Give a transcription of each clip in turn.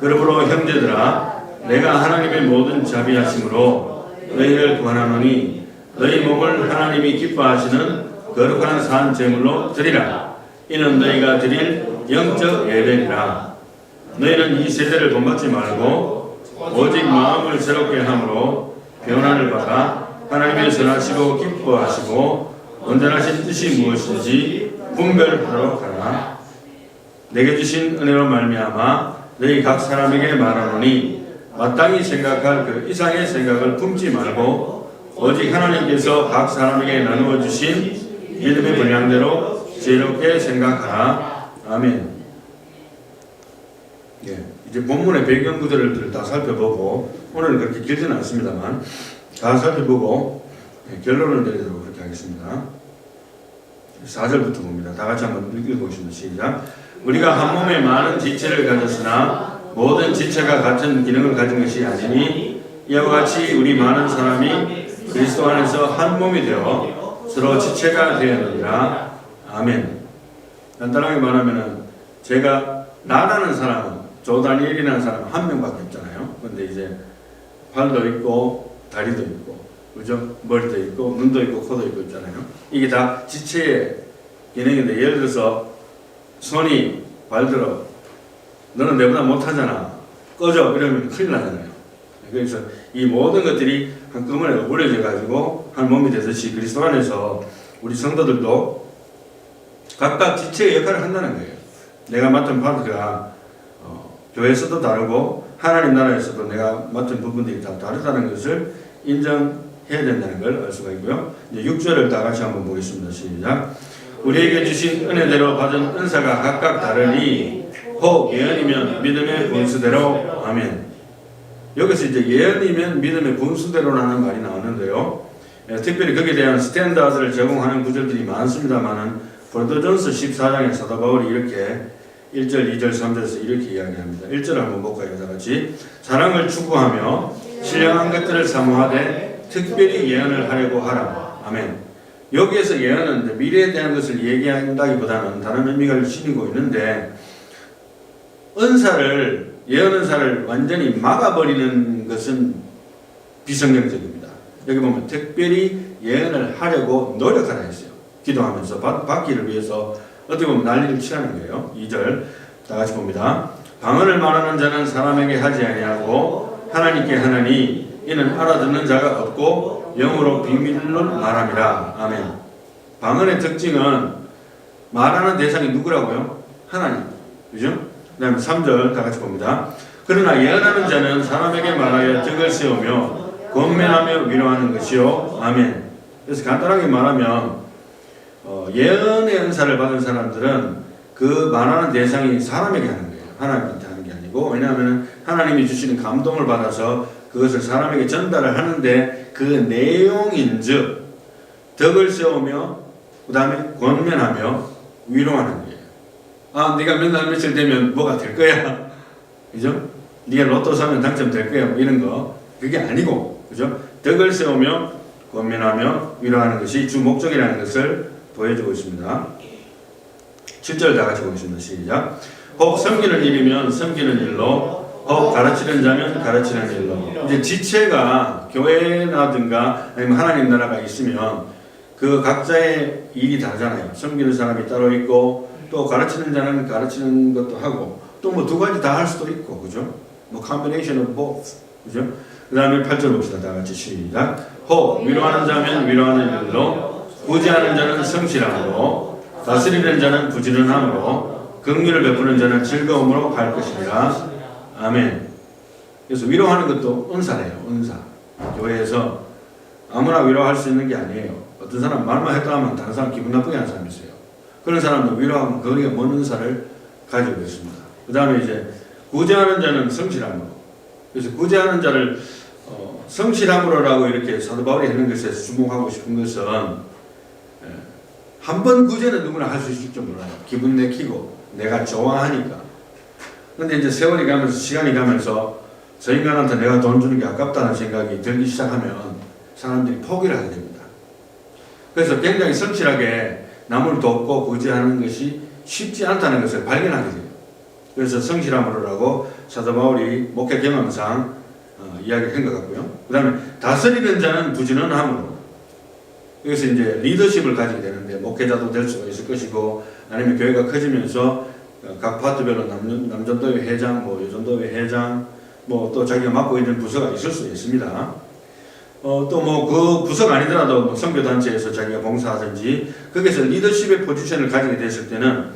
그러므로 형제들아 내가 하나님의 모든 자비하심으로 너희를 구하노니 너희 몸을 하나님이 기뻐하시는 거룩한 산 제물로 드리라. 이는 너희가 드릴 영적 예배니라. 너희는 이 세대를 본받지 말고 오직 마음을 새롭게 함으로 변화를 받아 하나님의 선하시고 기뻐하시고 온전하신 뜻이 무엇인지 분별하도록 하라. 내게 주신 은혜로 말미암아 너희 각 사람에게 말하노니 마땅히 생각할 그 이상의 생각을 품지 말고 오직 하나님께서 각 사람에게 나누어 주신 믿음의 분량대로 지혜롭게 생각하라. 아멘. 예, 이제 본문의 배경 구절을 다 살펴보고 오늘은 그렇게 길지는 않습니다만 다 살펴보고 결론을 내리도록 그렇게 하겠습니다. 4절부터 봅니다. 다 같이 한번 읽어보겠습니다. 시작. 우리가 한 몸에 많은 지체를 가졌으나 모든 지체가 같은 기능을 가진 것이 아니니 이와 같이 우리 많은 사람이 그리스도 안에서 한 몸이 되어 서로 지체가 되었느니라. 아멘. 간단하게 말하면은 제가 나라는 사람은 조 다니엘이라는 사람은 한 명밖에 없잖아요. 근데 이제 발도 있고 다리도 있고 그죠? 머리도 있고 눈도 있고 코도 있고 있잖아요. 이게 다 지체의 기능인데 예를 들어서 손이 발들어 너는 내보다 못하잖아 꺼져 이러면 큰일 나잖아요. 그래서 이 모든 것들이 한꺼번에 어우러져 가지고 한 몸이 되듯이 그리스도 안에서 우리 성도들도 각각 지체의 역할을 한다는 거예요. 내가 맡은 파트가 교회에서도 다르고 하나님 나라에서도 내가 맡은 부분들이 다 다르다는 것을 인정해야 된다는 걸 알 수가 있고요. 이제 6절을 다 같이 한번 보겠습니다. 시작. 우리에게 주신 은혜대로 받은 은사가 각각 다르니 혹 예언이면 믿음의 분수대로. 아멘. 여기서 이제 예언이면 믿음의 분수대로라는 말이 나오는데요. 특별히 거기에 대한 스탠다드를 제공하는 구절들이 많습니다만은 고린도전서 14장의 사도 바울이 이렇게 1절, 2절, 3절에서 이렇게 이야기합니다. 1절 한번 볼까요? 다 같이. 사랑을 추구하며 신령한 것들을 사모하되 특별히 예언을 하려고 하라. 아멘. 여기에서 예언은 미래에 대한 것을 얘기한다기보다는 다른 의미가 지니고 있는데 예언 은사를 완전히 막아버리는 것은 비성경적입니다. 여기 보면 특별히 예언을 하려고 노력하라 했어요. 기도하면서 받기를 위해서 어떻게 보면 난리를 치라는 거예요. 2절 다 같이 봅니다. 방언을 말하는 자는 사람에게 하지 아니하고 하나님께 하나니 이는 알아듣는 자가 없고 영으로 비밀로 말함이라. 아멘. 방언의 특징은 말하는 대상이 누구라고요? 하나님. 그죠? 그 다음에 3절 다 같이 봅니다. 그러나 예언하는 자는 사람에게 말하여 덕을 세우며 권면하며 위로하는 것이요. 아멘. 그래서 간단하게 말하면 예언의 은사를 받은 사람들은 그 말하는 대상이 사람에게 하는 거예요. 하나님한테 하는 게 아니고. 왜냐하면 하나님이 주시는 감동을 받아서 그것을 사람에게 전달을 하는데 그 내용인즉 덕을 세우며 그 다음에 권면하며 위로하는 거예요. 아, 네가 몇 날 며칠 되면 뭐가 될 거야. 그죠? 네가 로또 사면 당첨될 거야. 뭐 이런 거. 그게 아니고, 그죠? 덕을 세우며 권면하며 위로하는 것이 주 목적이라는 것을 보여주고 있습니다. 7절 다 같이 보겠습니다. 시작. 혹 섬기는 일이면 섬기는 일로, 혹 가르치는 자면 가르치는 일로. 이제 지체가 교회라든가 아니면 하나님 나라가 있으면 그 각자의 일이 다르잖아요. 섬기는 사람이 따로 있고 또 가르치는 자는 가르치는 것도 하고 또 뭐 두 가지 다 할 수도 있고, 그죠? 뭐 combination of both, 그죠? 그 다음에 8절 봅시다. 다 같이 시작. 혹 위로하는 자면 위로하는 일로, 구제하는 자는 성실함으로, 다스리는 자는 부지런함으로, 긍휼을 베푸는 자는 즐거움으로 할 것이니라. 아멘. 그래서 위로하는 것도 은사래요. 은사. 교회에서 아무나 위로할 수 있는 게 아니에요. 어떤 사람 말만 했다 하면 다른 사람 기분 나쁘게 하는 사람이 있어요. 그런 사람도 위로하면 거기에 먼 은사를 가지고 있습니다. 그 다음에 이제 구제하는 자는 성실함으로. 그래서 구제하는 자를 성실함으로라고 이렇게 사도 바울이 하는 것에 주목하고 싶은 것은 한 번 구제는 누구나 할 수 있을 줄 몰라요. 기분 내키고 내가 좋아하니까. 근데 이제 세월이 가면서 시간이 가면서 저 인간한테 내가 돈 주는 게 아깝다는 생각이 들기 시작하면 사람들이 포기를 하게 됩니다. 그래서 굉장히 성실하게 남을 돕고 구제하는 것이 쉽지 않다는 것을 발견하게 돼요. 그래서 성실함으로라고 사도 바울이 목회 경험상 이야기를 한 것 같고요. 그 다음에 다스리는 자는 부지런함으로. 여기서 이제 리더십을 가지게 되는데 목회자도 될 수가 있을 것이고 아니면 교회가 커지면서 각 파트별로 남전도회 회장, 뭐 여전도회 회장, 뭐 또 자기가 맡고 있는 부서가 있을 수 있습니다. 또 뭐 그 부서가 아니더라도 뭐 선교단체에서 자기가 봉사하든지 거기서 리더십의 포지션을 가지게 됐을 때는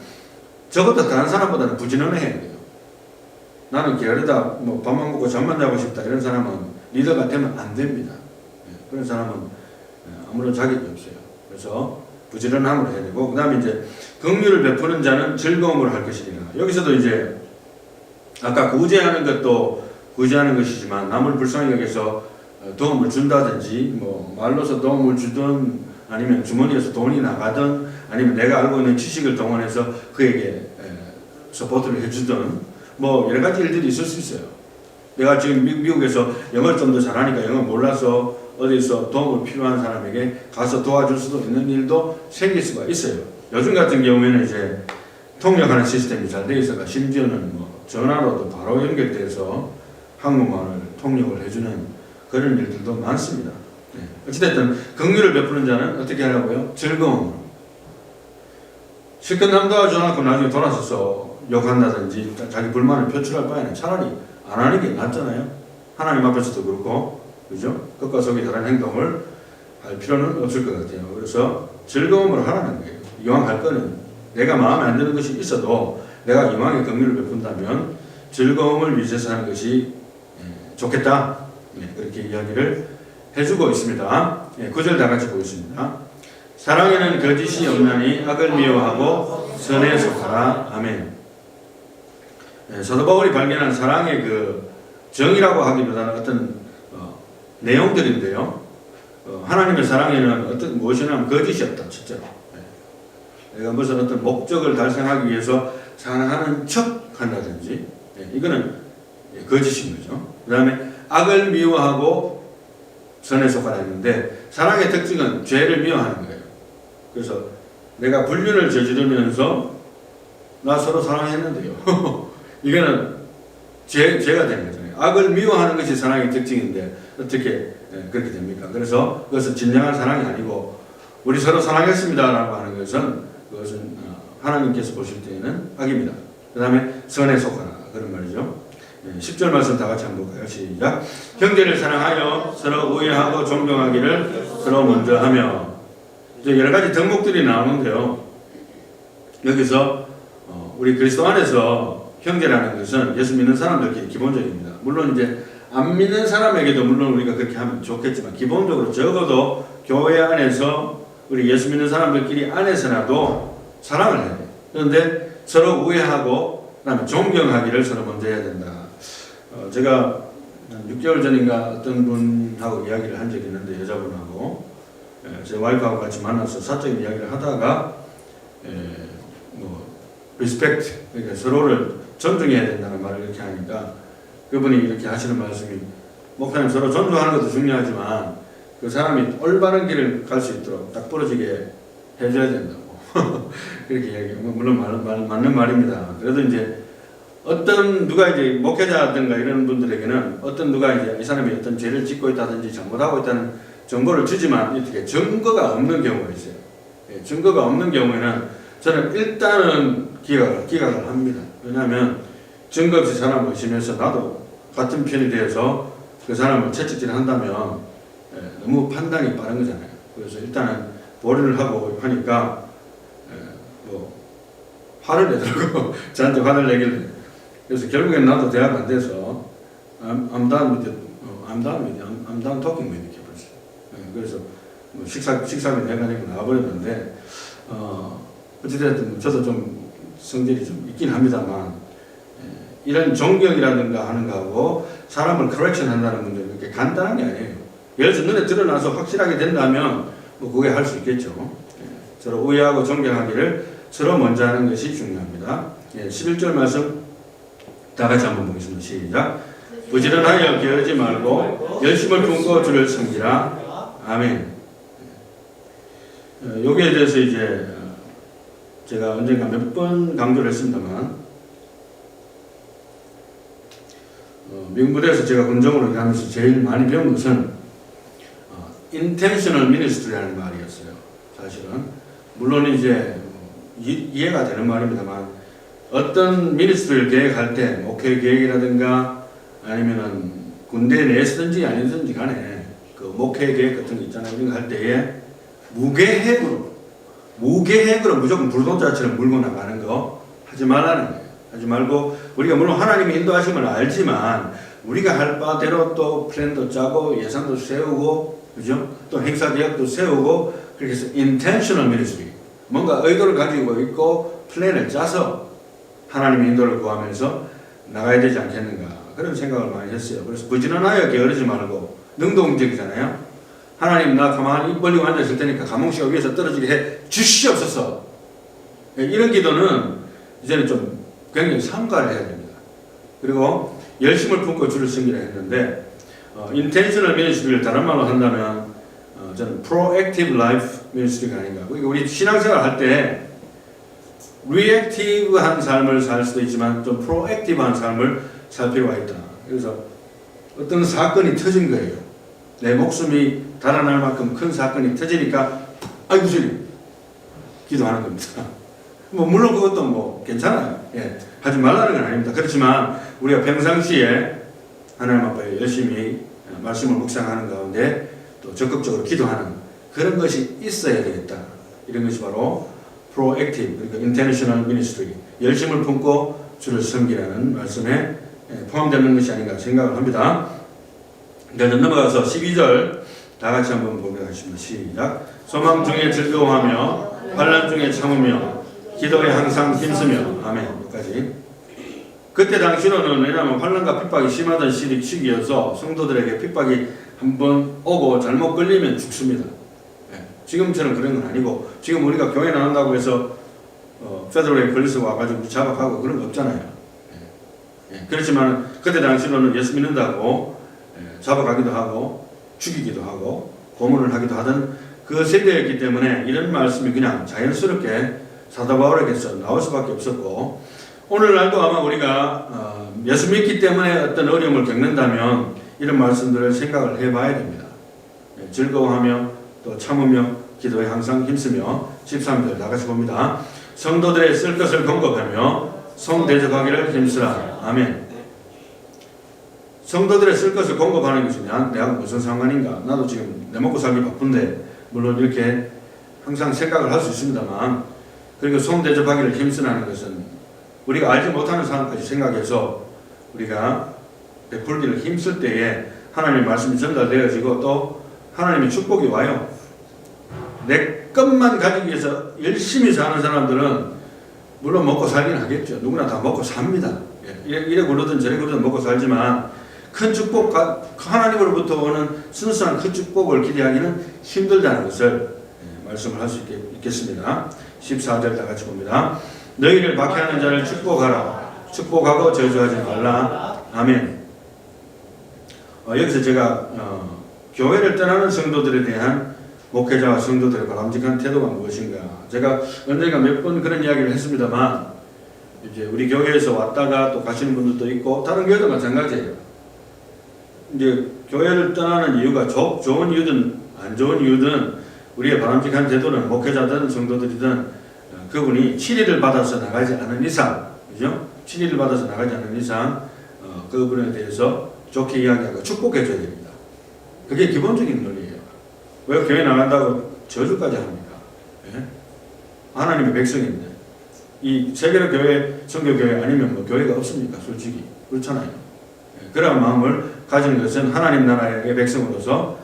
적어도 다른 사람보다는 부지런해야 돼요. 나는 게으르다, 뭐 밥만 먹고 잠만 자고 싶다 이런 사람은 리더가 되면 안 됩니다. 그런 사람은 아무런 자격이 없어요. 그래서 부지런함으로 해야 되고, 그 다음에 이제 긍휼을 베푸는 자는 즐거움으로 할 것이니라. 여기서도 이제 아까 구제하는 것도 구제하는 것이지만 남을 불쌍히 여기서 도움을 준다든지 뭐 말로서 도움을 주든 아니면 주머니에서 돈이 나가든 아니면 내가 알고 있는 지식을 동원해서 그에게 서포트를 해주든 뭐 여러 가지 일들이 있을 수 있어요. 내가 지금 미국에서 영어를 좀 더 잘하니까 영어 몰라서 어디서 도움을 필요한 사람에게 가서 도와줄 수도 있는 일도 생길 수가 있어요. 요즘 같은 경우에는 이제 통역하는 시스템이 잘 돼 있어서 심지어는 뭐 전화로도 바로 연결돼서 한국말을 통역을 해주는 그런 일들도 많습니다. 네. 어찌됐든 긍휼을 베푸는 자는 어떻게 하라고요? 즐거움으로. 실컷 남 도와줘놓고 나중에 돌아서서 욕한다든지 자기 불만을 표출할 바에는 차라리 안 하는 게 낫잖아요. 하나님 앞에서도 그렇고, 그죠? 끝과 속이 다른 행동을 할 필요는 없을 것 같아요. 그래서 즐거움으로 하라는 거예요. 이왕 할 거는 내가 마음에 안 드는 것이 있어도 내가 이왕에 긍휼을 베푼다면 즐거움을 위해서 하는 것이 좋겠다. 그렇게 이야기를 해주고 있습니다. 9절 다 같이 보겠습니다. 사랑에는 거짓이 없나니 악을 미워하고 선에 속하라. 아멘. 사도 바울이 발견한 사랑의 그 정의라고 하기보다는 어떤 내용들인데요. 하나님의 사랑에는 무엇이냐면 거짓이 없다. 진짜로. 내가 무슨 어떤 목적을 달성하기 위해서 사랑하는 척 한다든지 이거는 거짓인 거죠. 그 다음에 악을 미워하고 선에 속하라 했는데 사랑의 특징은 죄를 미워하는 거예요. 그래서 내가 불륜을 저지르면서 나 서로 사랑했는데요. 이거는 죄가 되는 거잖아요. 악을 미워하는 것이 사랑의 특징인데 어떻게 그렇게 됩니까? 그래서 그것은 진정한 사랑이 아니고 우리 서로 사랑했습니다라고 하는 것은 그것은 하나님께서 보실 때에는 악입니다. 그 다음에 선에 속하라 그런 말이죠. 10절 말씀 다 같이 한번 볼까요? 시작. 형제를 사랑하여 서로 우애하고 존경하기를 서로 먼저 하며. 이제 여러 가지 덕목들이 나오는데요. 여기서 우리 그리스도 안에서 형제라는 것은 예수 믿는 사람들끼리 기본적입니다. 물론 이제 안 믿는 사람에게도 물론 우리가 그렇게 하면 좋겠지만 기본적으로 적어도 교회 안에서 우리 예수 믿는 사람들끼리 안에서라도 사랑을 해야 돼요. 그런데 서로 우애하고 그다음에 존경하기를 서로 먼저 해야 된다. 제가 6개월 전인가 어떤 분하고 이야기를 한 적이 있는데 여자분하고 제 와이프하고 같이 만나서 사적인 이야기를 하다가 리스펙트 그러니까 서로를 존중해야 된다는 말을 이렇게 하니까 그분이 이렇게 하시는 말씀이 목사님 서로 존중하는 것도 중요하지만 그 사람이 올바른 길을 갈 수 있도록 딱 부러지게 해줘야 된다고 그렇게 이야기해요. 물론 맞는 말입니다. 그래도 이제 누가 이제 목회자든가 이런 분들에게는 누가 이제 이 사람이 어떤 죄를 짓고 있다든지 잘못하고 있다는 정보를 주지만 이렇게 증거가 없는 경우가 있어요. 증거가 없는 경우에는 저는 일단은 기각을 합니다. 왜냐하면 증거 없이 사람을 의심해서 나도 같은 편이 되어서 그 사람을 채찍질 한다면 너무 판단이 빠른 거잖아요. 그래서 일단은 보류를 하고 하니까 화를 내더라고. 저한테 화를 내길래. 그래서 결국엔 나도 대화가 안 돼서 I'm done with it. I'm done talking with it. 그래서 식사비 내가지고 나와버렸는데 어찌됐든 저도 좀 성질이 좀 있긴 합니다만 이런 존경이라든가 하는 거하고 사람을 커렉션 한다는 분들은 그렇게 간단한 게 아니에요. 예를 들어 눈에 드러나서 확실하게 된다면 그게 할 수 있겠죠. 서로 우애하고 존경하기를 서로 먼저 하는 것이 중요합니다. 11절 말씀 다 같이 한번 보겠습니다. 시작. 부지런하여 게으르지 말고 열심을 품고 주를 섬기라. 아멘. 여기에 대해서 이제 제가 언젠가 몇 번 강조를 했습니다만 미국 부대에서 제가 군정으로 일하면서 제일 많이 배운 것은 intentional ministry라는 말이었어요. 사실은 물론 이제 이해가 되는 말입니다만 어떤 미니스트리를 계획할 때 목회 계획이라든가 아니면은 군대 내에서든지 아니든지 간에 그 목회 계획 같은 거 있잖아요. 이런 거 할 때에 무계획으로 무조건 불도자처럼 물고 나가는 거 하지 말라는 거예요. 하지 말고 우리가 물론 하나님의 인도하심을 알지만 우리가 할 바대로 또 플랜도 짜고 예산도 세우고 그죠? 또 행사 계획도 세우고 그렇게 해서 intentional ministry 뭔가 의도를 가지고 있고 플랜을 짜서 하나님의 인도를 구하면서 나가야 되지 않겠는가 그런 생각을 많이 했어요. 그래서 부지런하여 게으르지 말고 능동적이잖아요. 하나님 나 가만히 입 벌리고 앉아있을 테니까 가뭄씨가 위에서 떨어지게 해 주시옵소서. 이런 기도는 이제는 좀 굉장히 삼가를 해야 됩니다. 그리고 열심을 품고 주를 섬기라 했는데 intentional ministry를 다른 말로 한다면 저는 proactive life ministry가 아닌가. 그러니까 우리 신앙생활 할 때 reactive한 삶을 살 수도 있지만 좀 proactive한 삶을 살 필요가 있다. 그래서 어떤 사건이 터진 거예요. 내 목숨이 달아날 만큼 큰 사건이 터지니까 아이고 주님 기도하는 겁니다. 뭐 물론 그것도 뭐 괜찮아요. 예, 하지 말라는 건 아닙니다. 그렇지만 우리가 평상시에 하나님 앞에 열심히 말씀을 묵상하는 가운데 또 적극적으로 기도하는 그런 것이 있어야 되겠다. 이런 것이 바로 proactive, 그러니까 intentional ministry, 열심을 품고 주를 섬기라는 말씀에 포함되는 것이 아닌가 생각을 합니다. 이제 넘어가서 12절 다 같이 한번 보도록 하겠습니다. 시작. 소망 중에 즐거워하며 환난 중에 참으며 기도에 항상 힘쓰며 아멘. 여기까지. 그때 당시로는 왜냐하면 환난과 핍박이 심하던 시기여서 성도들에게 핍박이 한번 오고 잘못 걸리면 죽습니다. 지금처럼 그런 건 아니고 지금 우리가 교회 나온다고 해서 페더럴에 걸려서 와가지고 잡아가고 그런 거 없잖아요. 그렇지만 그때 당시로는 예수 믿는다고 잡아가기도 하고 죽이기도 하고 고문을 하기도 하던 그 세대였기 때문에 이런 말씀이 그냥 자연스럽게 사도 바울에게서 나올 수밖에 없었고 오늘날도 아마 우리가 예수 믿기 때문에 어떤 어려움을 겪는다면 이런 말씀들을 생각을 해봐야 됩니다. 즐거워하며 또 참으며 기도에 항상 힘쓰며 13절 다 같이 봅니다. 성도들의 쓸 것을 공급하며 성대접하기를 힘쓰라. 아멘. 성도들의 쓸 것을 공급하는 것이 내가 무슨 상관인가. 나도 지금 내 먹고 살기 바쁜데 물론 이렇게 항상 생각을 할 수 있습니다만 그리고 성대접하기를 힘쓰라는 것은 우리가 알지 못하는 상황까지 생각해서 우리가 베풀기를 힘쓸 때에 하나님의 말씀이 전달되어지고 또 하나님의 축복이 와요. 내 것만 가지기 위해서 열심히 사는 사람들은 물론 먹고 살긴 하겠죠. 누구나 다 먹고 삽니다. 이래 굴러든 저래 굴러든 먹고 살지만 큰 축복, 하나님으로부터 오는 순수한 큰 축복을 기대하기는 힘들다는 것을 말씀을 할 수 있겠습니다. 14절 다 같이 봅니다. 너희를 박해하는 자를 축복하라. 축복하고 저주하지 말라. 아멘. 여기서 제가 교회를 떠나는 성도들에 대한 목회자와 성도들의 바람직한 태도가 무엇인가. 제가 언젠가 몇 번 그런 이야기를 했습니다만 이제 우리 교회에서 왔다가 또 가시는 분들도 있고 다른 교회도 마찬가지예요. 이제 교회를 떠나는 이유가 좋은 이유든 안 좋은 이유든 우리의 바람직한 태도는 목회자든 성도들이든 그분이 치리를 받아서 나가지 않은 이상, 그죠? 치리를 받아서 나가지 않은 이상 그분에 대해서 좋게 이야기하고 축복해 줘야 됩니다. 그게 기본적인 논리예요. 왜 교회 나간다고 저주까지 합니까? 예? 하나님의 백성인데 이 세계로 교회, 선교교회 아니면 뭐 교회가 없습니까? 솔직히 그렇잖아요. 예? 그런 마음을 가지는 것은 하나님 나라의 백성으로서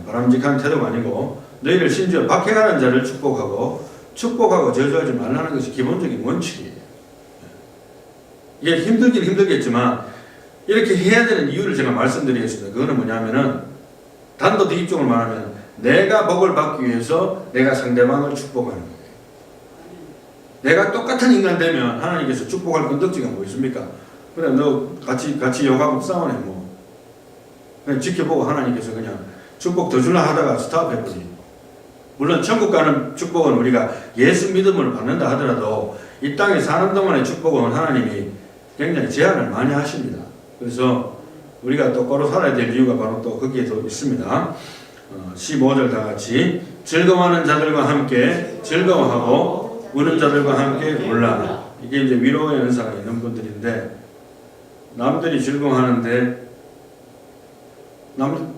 바람직한 태도가 아니고 너희를 심지어 박해하는 자를 축복하고 저주하지 말라는 것이 기본적인 원칙이에요. 이게 힘들긴 힘들겠지만 이렇게 해야 되는 이유를 제가 말씀드리겠습니다. 그거는 뭐냐면은 단도직입적으로 말하면 내가 복을 받기 위해서 내가 상대방을 축복하는 거예요. 내가 똑같은 인간 되면 하나님께서 축복할 건덕지가 뭐 있습니까? 그래 너 같이 욕하고 싸우네 뭐. 그냥 지켜보고 하나님께서 그냥 축복 더 주려 하다가 스탑해버리죠. 물론 천국 가는 축복은 우리가 예수 믿음을 받는다 하더라도 이 땅에 사는 동안의 축복은 하나님이 굉장히 제한을 많이 하십니다. 그래서 우리가 똑바로 살아야 될 이유가 바로 또 거기에도 있습니다. 15절 다 같이 즐거워하는 자들과 함께 즐거워하고 우는 자들과 함께 울라. 이게 이제 위로의 은사가 있는 분들인데 남들이 즐거워하는데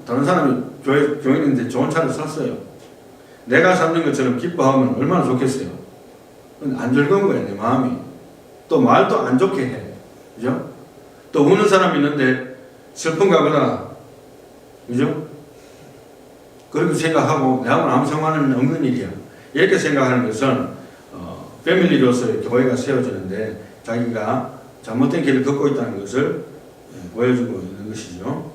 다른 사람이 교인인데 좋은 차를 샀어요. 내가 사는 것처럼 기뻐하면 얼마나 좋겠어요. 안 즐거운 거예요, 내 마음이. 또 말도 안 좋게 해. 그죠? 또 우는 사람이 있는데 슬픈가 보다. 그죠? 그렇게 생각하고 내하고는 아무 상관은 없는 일이야. 이렇게 생각하는 것은 패밀리로서 교회가 세워지는데 자기가 잘못된 길을 걷고 있다는 것을 보여주고 있는 것이죠.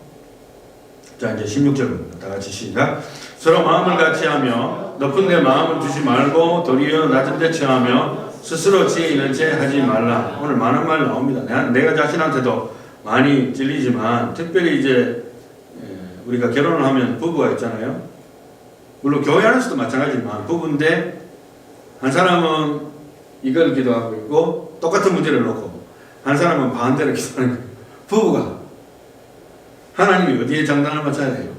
자, 이제 16절입니다. 다 같이 시작. 서로 마음을 같이 하며 높은 데 마음을 두지 말고 도리어 낮은 데 처하며 스스로 지혜 있는 채 하지 말라. 오늘 많은 말 나옵니다. 내가 자신한테도 많이 찔리지만 특별히 이제 우리가 결혼을 하면 부부가 있잖아요. 물론 교회 안에서도 마찬가지지만 부부인데 한 사람은 이걸 기도하고 있고 똑같은 문제를 놓고 한 사람은 반대로 기도하는 거예요. 부부가 하나님이 어디에 장단을 맞춰야 돼요?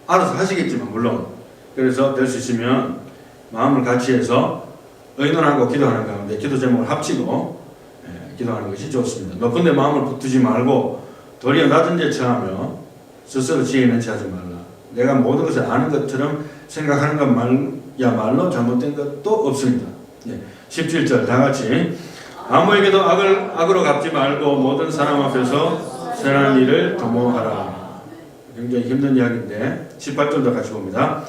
알아서 하시겠지만 물론. 그래서 될 수 있으면 마음을 같이 해서 의논하고 기도하는 가운데 기도 제목을 합치고 기도하는 것이 좋습니다. 높은 데 마음을 두지 말고 도리어 낮은 데 처하며 스스로 지혜 있는 채 하지 말라. 내가 모든 것을 아는 것처럼 생각하는 것야말로 잘못된 것도 없습니다. 17절 다 같이 아무에게도 악으로 갚지 말고 모든 사람 앞에서 선한 일을 도모하라. 굉장히 힘든 이야기인데 18절도 같이 봅니다.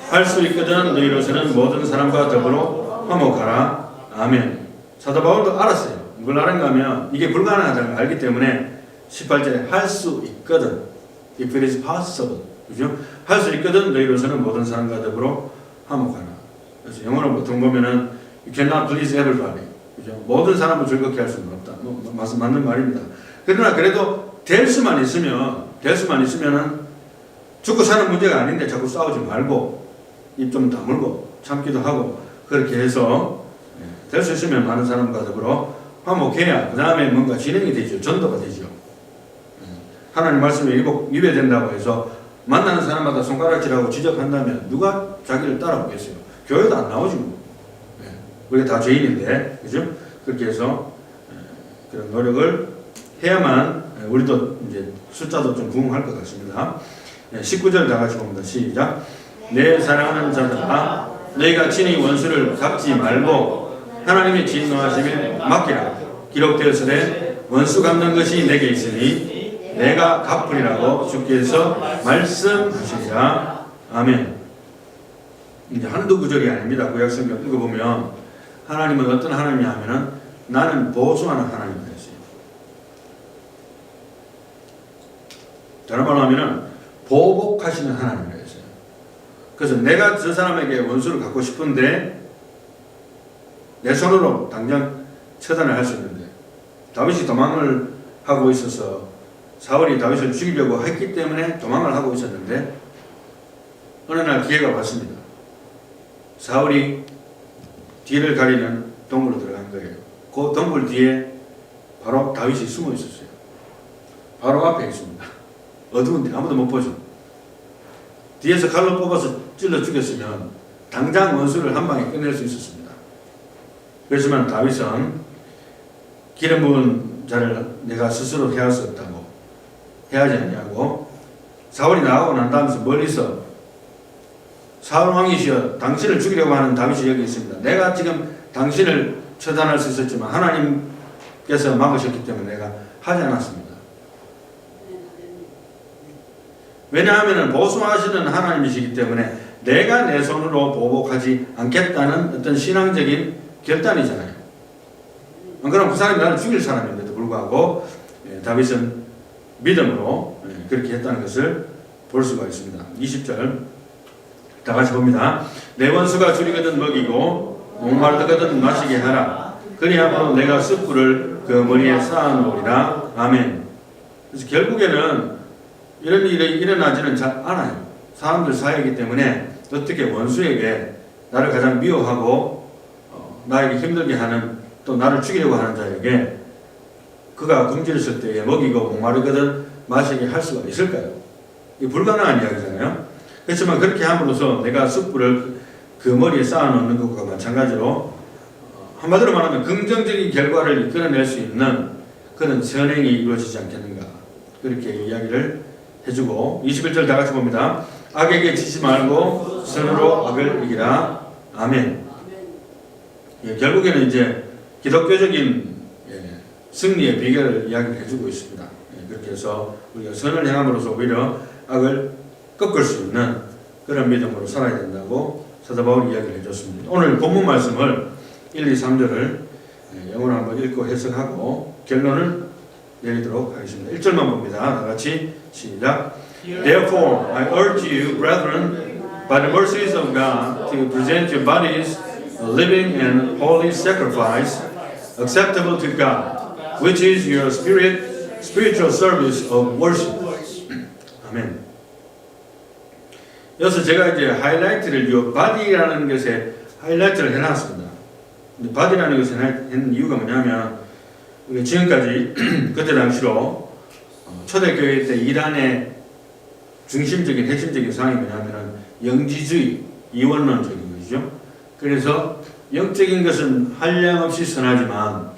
할 수 있거든 너희로서는 모든 사람과 더불어 화목하라. 아멘. 사도 바울도 알았어요. 뭘 아는가 하면 이게 불가능하다는 걸 알기 때문에 18절에 할 수 있거든. If it is possible. 그죠? 할 수 있거든 너희로서는 모든 사람과 더불어 화목하라. 그래서 영어로 보통 보면은 You cannot please everybody. 그죠? 모든 사람을 즐겁게 할 수는 없다. 맞는 말입니다. 그러나 그래도 될 수만 있으면은 죽고 사는 문제가 아닌데 자꾸 싸우지 말고 입 좀 다물고 참기도 하고 그렇게 해서 될 수 있으면 많은 사람과 더불어 화목해야 그 다음에 뭔가 진행이 되죠. 전도가 되죠. 하나님 말씀에 위배된다고 해서 만나는 사람마다 손가락질하고 지적한다면 누가 자기를 따라오겠어요? 교회도 안 나오지 뭐. 우리가 다 죄인인데, 그죠? 그렇게 해서 그런 노력을 해야만 우리도 이제 숫자도 좀 부응할 것 같습니다. 19절 다 같이 봅니다. 시작. 내 사랑하는 자들아, 너희가 친히 원수를 갚지 말고 하나님의 진노하심에 맡기라. 기록되었으되 원수 갚는 것이 내게 있으니 내가 갚으리라고 주께서 말씀하시리라. 아멘. 이제 한두 구절이 아닙니다. 구약성경 읽어보면 하나님은 어떤 하나님이 하면은 나는 보수하는 하나님이라 했어요. 다른 말로 하면은 보복하시는 하나님이라 했어요. 그래서 내가 저 사람에게 원수를 갖고 싶은데 내 손으로 당장 처단을 할 수 있는데 다윗이 도망을 하고 있어서 사울이 다윗을 죽이려고 했기 때문에 도망을 하고 있었는데 어느 날 기회가 왔습니다. 사울이 뒤를 가리는 동굴로 들어간 거예요. 그 동굴 뒤에 바로 다윗이 숨어 있었어요. 바로 앞에 있습니다. 어두운데 아무도 못 보죠. 뒤에서 칼로 뽑아서 찔러 죽였으면 당장 원수를 한 방에 끝낼 수 있었습니다. 그렇지만 다윗은 기름 부은 자를 내가 스스로 해할 수 없다고 해야지 않냐고 사울이 나가고 난 다음에 멀리서 사울 왕이시여 당신을 죽이려고 하는 다윗이 여기 있습니다. 내가 지금 당신을 처단할 수 있었지만 하나님께서 막으셨기 때문에 내가 하지 않았습니다. 왜냐하면 보수하시는 하나님이시기 때문에 내가 내 손으로 보복하지 않겠다는 어떤 신앙적인 결단이잖아요. 안 그러면 그 사람이 나를 죽일 사람인데도 불구하고 다윗은 믿음으로 그렇게 했다는 것을 볼 수가 있습니다. 20절 다 같이 봅니다. 내 원수가 줄이거든 먹이고 목마르거든 마시게 하라. 그리하므로 내가 숯불을 그 머리에 쌓아놓으리라. 아멘. 그래서 결국에는 이런 일이 일어나지는 잘 않아요. 사람들 사이이기 때문에 어떻게 원수에게 나를 가장 미워하고 나에게 힘들게 하는 또 나를 죽이려고 하는 자에게 그가 굶주렸을 때에 먹이고 목마르거든 마시게 할 수가 있을까요? 이게 불가능한 이야기잖아요. 그렇지만 그렇게 함으로써 내가 숯불을 그 머리에 쌓아놓는 것과 마찬가지로 한마디로 말하면 긍정적인 결과를 이끌어낼 수 있는 그런 선행이 이루어지지 않겠는가, 그렇게 이야기를 해주고 21절 다 같이 봅니다. 악에게 지지 말고 선으로 악을 이기라. 아멘. 예, 결국에는 이제 기독교적인 승리의 비결을 이야기를 해주고 있습니다. 예, 그렇게 해서 우리가 선을 행함으로써 오히려 악을 꺾을 수 있는 그런 믿음으로 살아야 된다고 사도 바울이 이야기를 해줬습니다. 오늘 본문 말씀을 1, 2, 3절을 영어로 한번 읽고 해석하고 결론을 내리도록 하겠습니다. 1절만 봅니다. 다 같이 시작. Therefore, I urge you, brethren, by the mercies of God, to present your bodies a living and holy sacrifice, acceptable to God, which is your spiritual service of worship. 아멘. 여기서 제가 이제 하이라이트를 body라는 것에 하이라이트를 해놨습니다. 근데 body라는 것을 한 이유가 뭐냐면 우리 지금까지 그때 당시로 초대교회 때 이란의 중심적인 핵심적인 상황이 뭐냐면은 영지주의, 이원론적인 것이죠. 그래서 영적인 것은 한량없이 선하지만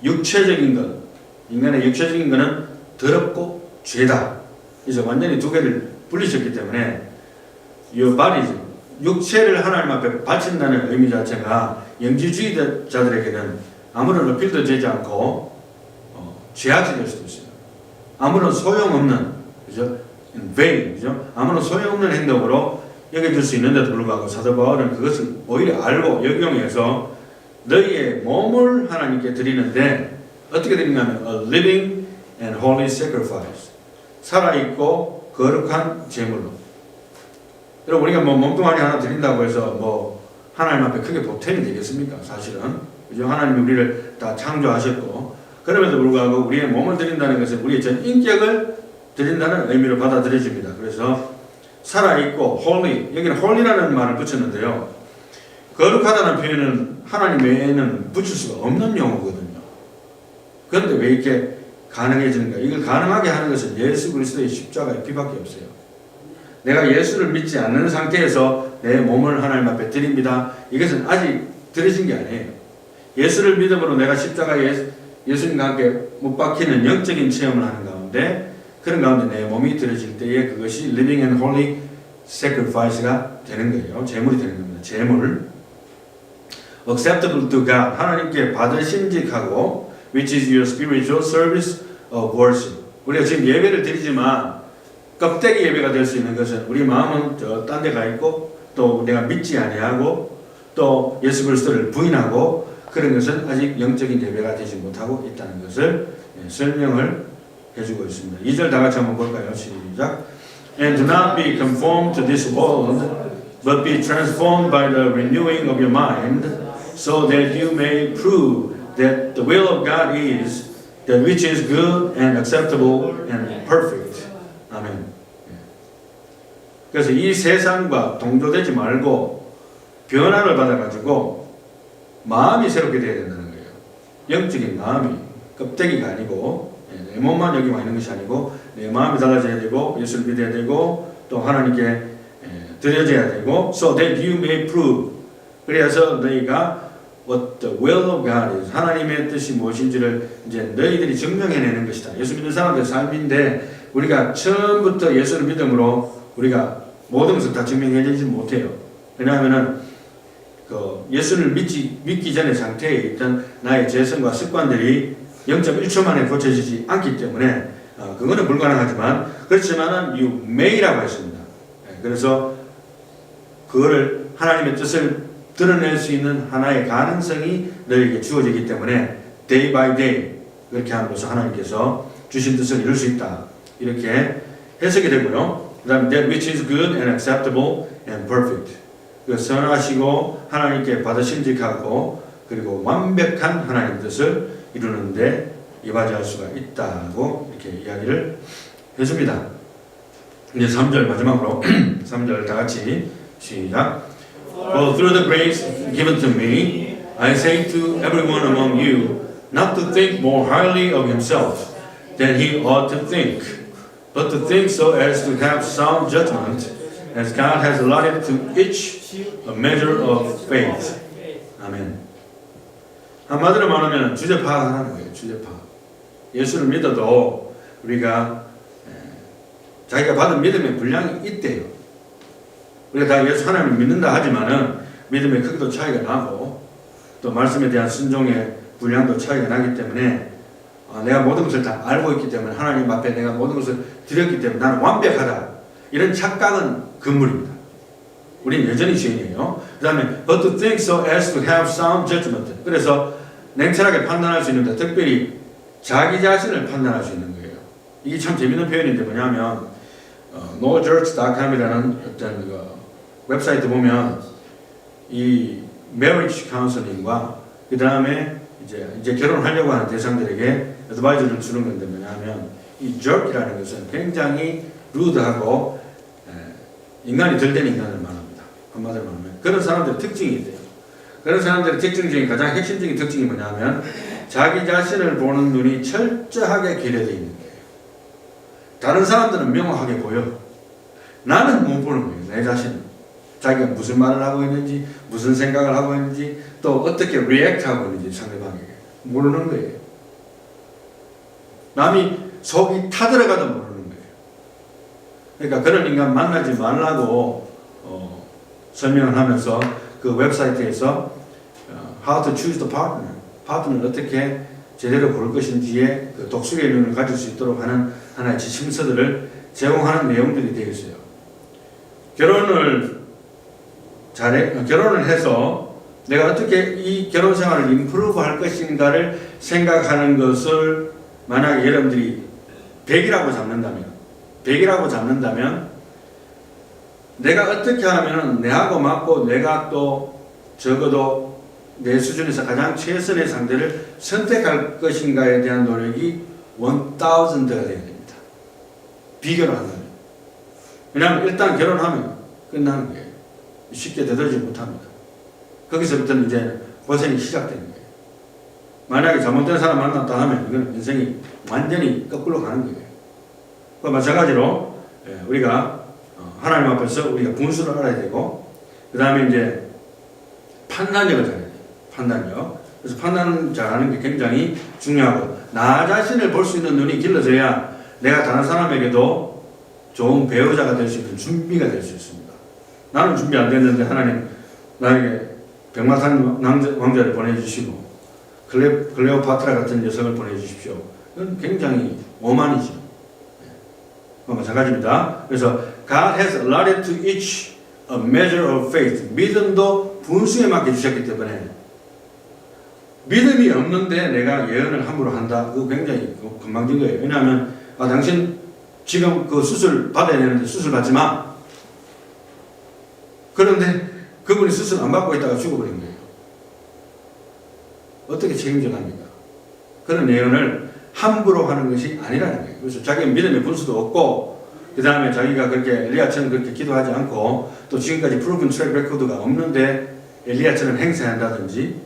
육체적인 것, 인간의 육체적인 것은 더럽고 죄다. 그래서 완전히 두 개를 분리셨기 때문에 이 바디죠. 육체를 하나님 앞에 바친다는 의미 자체가 영지주의자들에게는 아무런 어필도 되지 않고 죄악이 될 수도 있어요. 아무런 소용없는, 그죠? vain, 그죠? 아무런 소용없는 행동으로 여겨질 수 있는데도 불구하고 사도 바울은 그것을 오히려 알고 역용해서 너희의 몸을 하나님께 드리는데 어떻게 드리냐면 a living and holy sacrifice, 살아있고 거룩한 제물로. 여러분 우리가 뭐 몸뚱아리 하나 드린다고 해서 뭐 하나님 앞에 크게 보탬이 되겠습니까? 사실은, 그죠? 하나님이 우리를 다 창조하셨고 그럼에도 불구하고 우리의 몸을 드린다는 것은 우리의 전 인격을 드린다는 의미로 받아들여집니다. 그래서 살아있고 holy, 여기는 holy라는 말을 붙였는데요. 거룩하다는 표현은 하나님 외에는 붙일 수가 없는 용어거든요. 그런데 왜 이렇게 가능해지는가? 이걸 가능하게 하는 것은 예수 그리스도의 십자가의 피밖에 없어요. 내가 예수를 믿지 않는 상태에서 내 몸을 하나님 앞에 드립니다. 이것은 아직 드려진 게 아니에요. 예수를 믿음으로 내가 십자가에 예수님과 함께 못 박히는 영적인 체험을 하는 가운데, 그런 가운데 내 몸이 드려질 때에 그것이 living and holy sacrifice가 되는 거예요. 제물이 되는 겁니다. 제물. acceptable to God, 하나님께 받으심직하고 which is your spiritual service of worship. 우리가 지금 예배를 드리지만 껍데기 예배가 될 수 있는 것은 우리 마음은 저 딴 데 가 있고 또 내가 믿지 아니하고 또 예수 그리스도를 부인하고 그런 것은 아직 영적인 예배가 되지 못하고 있다는 것을 설명을 해주고 있습니다. 2절 다 같이 한번 볼까요? 시작. And do not be conformed to this world, but be transformed by the renewing of your mind, so that you may prove that the will of God is that which is good and acceptable and perfect. 아멘. 그래서 이 세상과 동조되지 말고 변화를 받아가지고 마음이 새롭게 되어야 된다는 거예요. 영적인 마음이, 껍데기가 아니고 내 몸만 여기 와 있는 것이 아니고 내 마음이 달라져야 되고 예수를 믿어야 되고 또 하나님께 드려져야 되고 so that you may prove, 그래서 너희가 what the will of God is, 하나님의 뜻이 무엇인지를 이제 너희들이 증명해내는 것이다. 예수 믿는 사람들의 삶인데 우리가 처음부터 예수를 믿음으로 우리가 모든 것을 다 증명해내지 못해요. 왜냐하면은 예수를 믿기 전의 상태에 있던 나의 재성과 습관들이 0.1초 만에 고쳐지지 않기 때문에 그거는 불가능하지만, 그렇지만은 you may라고 했습니다. 그래서 그거를 하나님의 뜻을 드러낼 수 있는 하나의 가능성이 너에게 주어지기 때문에 day by day 그렇게 함으로써 하나님께서 주신 뜻을 이룰 수 있다, 이렇게 해석이 되고요. 그 다음에 that which is good and acceptable and perfect, 선하시고 하나님께 받으심직하고 그리고 완벽한 하나님의 뜻을 이루는데 이바지할 수가 있다고 이렇게 이야기를 해줍니다. 이제 3절 마지막으로 3절 다 같이 시작. For through the grace given to me, I say to everyone among you, not to think more highly of himself than he ought to think, but to think so as to have sound judgment, as God has allotted to each a measure of faith. 아멘. 한마디로 말하면 주제 파악하는 거예요. 주제 파악. 예수를 믿어도 우리가 자기가 받은 믿음의 분량이 있대요. 우리가 다 예수 하나님을 믿는다 하지만은 믿음의 크기도 차이가 나고 또 말씀에 대한 순종의 분량도 차이가 나기 때문에 내가 모든 것을 다 알고 있기 때문에 하나님 앞에 내가 모든 것을 드렸기 때문에 나는 완벽하다. 이런 착각은 금물입니다. 우리는 여전히 죄인이에요. 그 다음에 but to think so as to have sound judgment. 그래서 냉철하게 판단할 수 있는데 특별히 자기 자신을 판단할 수 있는 거예요. 이게 참 재밌는 표현인데 뭐냐면 nojudge.com이라는 어떤 웹사이트 보면 이 marriage counseling과 그 다음에 이제 결혼하려고 하는 대상들에게 어드바이저를 주는 건데 뭐냐면 이 jerk이라는 것은 굉장히 rude하고 인간이 덜 된 인간을 말합니다. 한마디로 말하면 그런 사람들의 특징이 있대요. 그런 사람들의 특징 중에 가장 핵심적인 특징이 뭐냐면 자기 자신을 보는 눈이 철저하게 결여되어 있는 거예요. 다른 사람들은 명확하게 보여. 나는 못 보는 거예요. 내 자신은. 자기가 무슨 말을 하고 있는지, 무슨 생각을 하고 있는지, 또 어떻게 리액트하고 있는지 상대방에게 모르는 거예요. 남이 속이 타들어가도 모르는 거예요. 그러니까 그런 인간 만나지 말라고 설명을 하면서 그 웹사이트에서 How to choose the partner, 파트너를 어떻게 제대로 고를 것인지에 그 독수리의 눈을 가질 수 있도록 하는 하나의 지침서들을 제공하는 내용들이 되어 있어요. 결혼을 해서 내가 어떻게 이 결혼 생활을 임프루브 할 것인가를 생각하는 것을 만약에 여러분들이 100이라고 잡는다면 내가 어떻게 하면 내하고 맞고 내가 또 적어도 내 수준에서 가장 최선의 상대를 선택할 것인가에 대한 노력이 1000가 되어야 됩니다. 비교를 한다면. 왜냐하면 일단 결혼하면 끝나는 거예요. 쉽게 되돌지 못합니다. 거기서부터는 이제 고생이 시작되는 거예요. 만약에 잘못된 사람 만났다 하면 이건 인생이 완전히 거꾸로 가는 거예요. 그 마찬가지로 우리가 하나님 앞에서 우리가 분수를 알아야 되고 그 다음에 이제 판단력을 잘해야 돼요. 판단력. 그래서 판단 잘하는 게 굉장히 중요하고 나 자신을 볼 수 있는 눈이 길러져야 내가 다른 사람에게도 좋은 배우자가 될 수 있는 준비가 될 수 있습니다. 나는 준비 안 됐는데 하나님 나에게 백마탄 왕자를 보내주시고 클레오파트라 같은 여성을 보내주십시오. 이건 굉장히 오만이죠. 마찬가지입니다. 그래서 God has allotted to each a measure of faith. 믿음도 분수에 맞게 주셨기 때문에 믿음이 없는데 내가 예언을 함부로 한다. 그거 굉장히 건방진 거예요. 왜냐하면 당신 지금 그 수술 받아야 되는데 수술 받지 마. 그런데 그분이 수술 안 받고 있다가 죽어버린 거예요. 어떻게 책임져갑니까? 그런 예언을 함부로 하는 것이 아니라는 거예요. 그래서 자기 믿음의 분수도 없고 그 다음에 자기가 그렇게 엘리야처럼 그렇게 기도하지 않고 또 지금까지 프로븐 트랙 레코드가 없는데 엘리야처럼 행세한다든지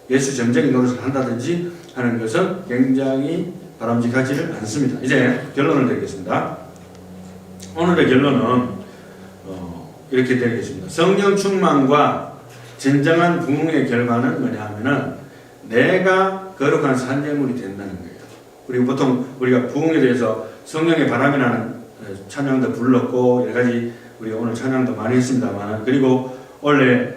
예수 점쟁이 노릇을 한다든지 하는 것은 굉장히 바람직하지를 않습니다. 이제 결론을 드리겠습니다. 오늘의 결론은 이렇게 되겠습니다. 성령 충만과 진정한 부흥의 결과는 뭐냐 하면은 내가 거룩한 산재물이 된다는 거예요. 그리고 보통 우리가 부흥에 대해서 성령의 바람이라는 찬양도 불렀고 여러 가지 우리 오늘 찬양도 많이 했습니다만 그리고 원래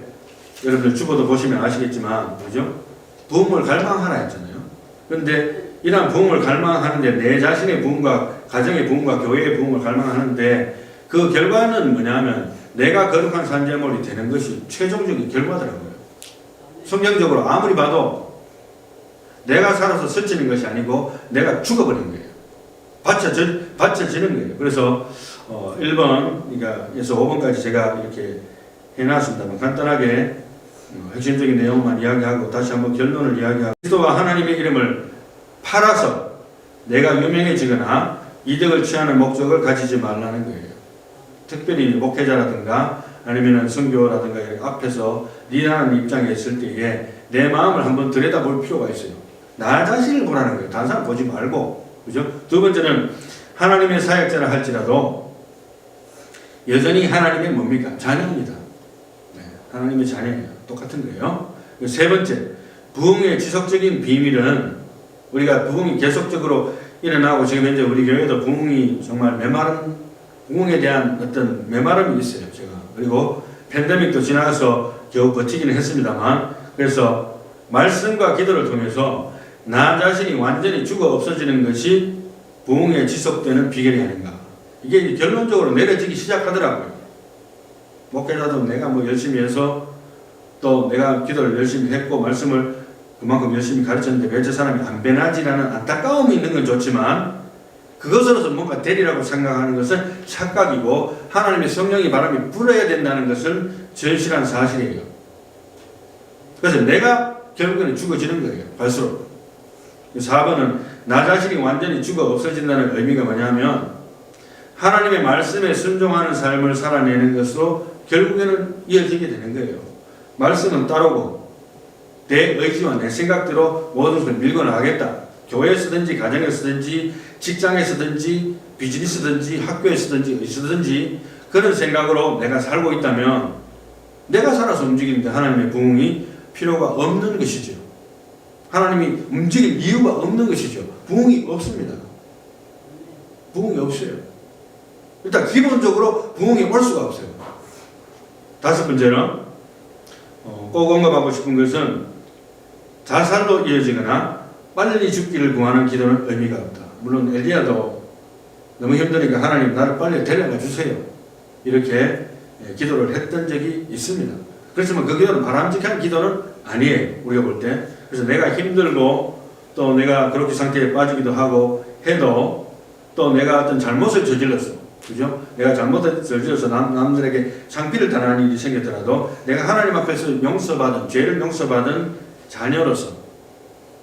여러분들 주보도 보시면 아시겠지만 그죠? 부흥을 갈망하라 했잖아요. 그런데 이러한 부흥을 갈망하는데 내 자신의 부흥과 가정의 부흥과 교회의 부흥을 갈망하는데 그 결과는 뭐냐면 내가 거룩한 산재물이 되는 것이 최종적인 결과더라고요. 성경적으로 아무리 봐도 내가 살아서 설치는 것이 아니고 내가 죽어버린 거예요. 받쳐지는 거예요. 그래서 1번에서 5번까지 제가 이렇게 해놨습니다만 간단하게 핵심적인 내용만 이야기하고 다시 한번 결론을 이야기하고 그리스도와 하나님의 이름을 팔아서 내가 유명해지거나 이득을 취하는 목적을 가지지 말라는 거예요. 특별히 목회자라든가 아니면 선교라든가 앞에서 리더하는 입장에 있을 때에 내 마음을 한번 들여다볼 필요가 있어요. 나 자신을 보라는 거예요. 다른 사람 보지 말고. 그죠? 두 번째는 하나님의 사역자라 할지라도 여전히 하나님의 뭡니까? 자녀입니다. 네, 하나님의 자녀예요. 똑같은 거예요. 세 번째, 부흥의 지속적인 비밀은 우리가 부흥이 계속적으로 일어나고 지금 현재 우리 교회도 부흥이 정말 부흥에 대한 어떤 메마름이 있어요. 제가. 그리고 팬데믹도 지나가서 겨우 버티기는 했습니다만, 그래서 말씀과 기도를 통해서 나 자신이 완전히 죽어 없어지는 것이 부흥에 지속되는 비결이 아닌가. 이게 결론적으로 내려지기 시작하더라고요. 목회자도 내가 열심히 해서 또 내가 기도를 열심히 했고 말씀을 그만큼 열심히 가르쳤는데 왜 저 사람이 안 변하지라는 안타까움이 있는 건 좋지만, 그것으로서 뭔가 되리라고 생각하는 것은 착각이고 하나님의 성령의 바람이 불어야 된다는 것은 절실한 사실이에요. 그래서 내가 결국에는 죽어지는 거예요. 갈수록. 4번은 나 자신이 완전히 죽어 없어진다는 의미가 뭐냐면 하나님의 말씀에 순종하는 삶을 살아내는 것으로 결국에는 이어지게 되는 거예요. 말씀은 따르고 내 의지와 내 생각대로 모든 것을 밀고 나가겠다. 교회에서든지 가정에서든지 직장에서든지 비즈니스든지 학교에서든지 어디서든지 그런 생각으로 내가 살고 있다면 내가 살아서 움직이는데 하나님의 부흥이 필요가 없는 것이죠. 하나님이 움직일 이유가 없는 것이죠. 부흥이 없습니다. 부흥이 없어요. 일단 기본적으로 부흥이 올 수가 없어요. 다섯 번째는 꼭 언급하고 싶은 것은 자살로 이어지거나 빨리 죽기를 구하는 기도는 의미가 없다. 물론 엘리야도 너무 힘드니까 하나님 나를 빨리 데려가 주세요. 이렇게 기도를 했던 적이 있습니다. 그렇지만 그 기도는 바람직한 기도는 아니에요. 우리가 볼 때. 그래서 내가 힘들고 또 내가 그렇게 상태에 빠지기도 하고 해도 또 내가 어떤 잘못을 저질렀어. 그죠? 내가 잘못을 저질러서 남들에게 창피를 당하는 일이 생겼더라도 내가 하나님 앞에서 용서받은, 죄를 용서받은 자녀로서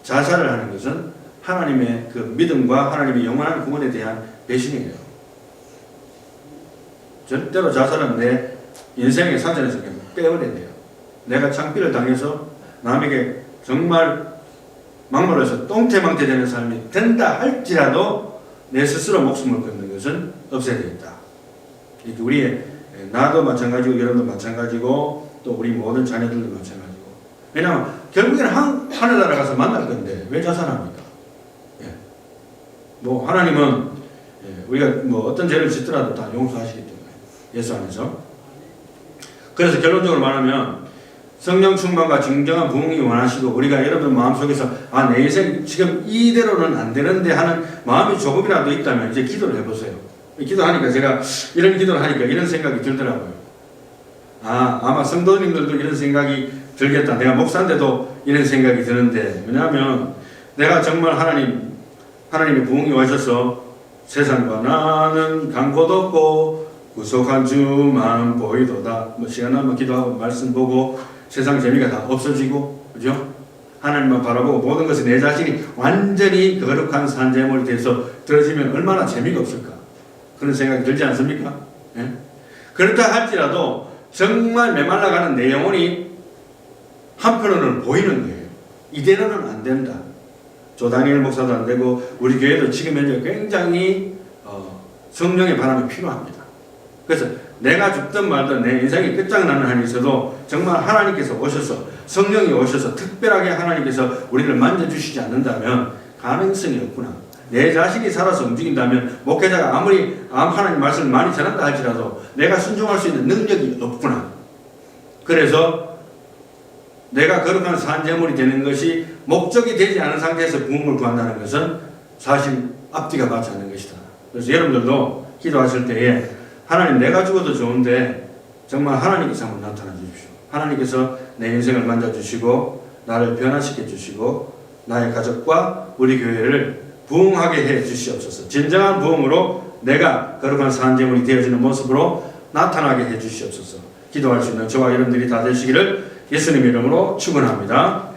자살을 하는 것은 하나님의 그 믿음과 하나님의 영원한 구원에 대한 배신이에요. 절대로 자살은 내 인생의 사전에서 그냥 빼버려야 돼요. 내가 창피를 당해서 남에게 정말 막말해서 똥태망태 되는 삶이 된다 할지라도 내 스스로 목숨을 끊는 것은 없애야 되겠다. 이렇게 우리의 나도 마찬가지고 여러분도 마찬가지고 또 우리 모든 자녀들도 마찬가지고. 왜냐하면 결국에는 하늘나라 가서 만날 건데 왜 자살합니까? 예. 하나님은 우리가 어떤 죄를 짓더라도 다 용서하시기 때문에 예수 안에서. 그래서 결론적으로 말하면 성령 충만과 진정한 부흥이 원하시고 우리가 여러분 마음속에서 내 인생 지금 이대로는 안 되는데 하는 마음이 조금이라도 있다면 이제 기도를 해보세요. 기도하니까 제가 이런 기도를 하니까 이런 생각이 들더라고요. 아마 성도님들도 이런 생각이 들겠다. 내가 목사인데도 이런 생각이 드는데, 왜냐하면 내가 정말 하나님의 부흥이 와셔서 세상과 나는 강고도 없고 구속한 주만 보이도다. 시간 나면 기도하고 말씀 보고 세상 재미가 다 없어지고, 그죠? 하나님만 바라보고 모든 것이 내 자신이 완전히 거룩한 산재물이 돼서 들어지면 얼마나 재미가 없을까? 그런 생각이 들지 않습니까? 예? 그렇다 할지라도 정말 메말라가는 내 영혼이 한편으로는 보이는 거예요. 이대로는 안 된다. 조다니엘 목사도 안 되고 우리 교회도 지금 현재 굉장히 성령의 바람이 필요합니다. 그래서 내가 죽든 말든 내 인생이 끝장나는 한이 있어도 정말 하나님께서 오셔서 성령이 오셔서 특별하게 하나님께서 우리를 만져주시지 않는다면 가능성이 없구나. 내 자신이 살아서 움직인다면 목회자가 아무리 하나님 말씀을 많이 전한다 할지라도 내가 순종할 수 있는 능력이 없구나. 그래서 내가 거룩한 산재물이 되는 것이 목적이 되지 않은 상태에서 부흥을 구한다는 것은 사실 앞뒤가 맞지 않는 것이다. 그래서 여러분들도 기도하실 때에 하나님 내가 죽어도 좋은데 정말 하나님께서 한번 나타나 주십시오. 하나님께서 내 인생을 만져주시고 나를 변화시켜 주시고 나의 가족과 우리 교회를 부흥하게 해 주시옵소서. 진정한 부흥으로 내가 거룩한 산재물이 되어지는 모습으로 나타나게 해 주시옵소서. 기도할 수 있는 저와 여러분들이 다 되시기를 예수님 이름으로 축원합니다.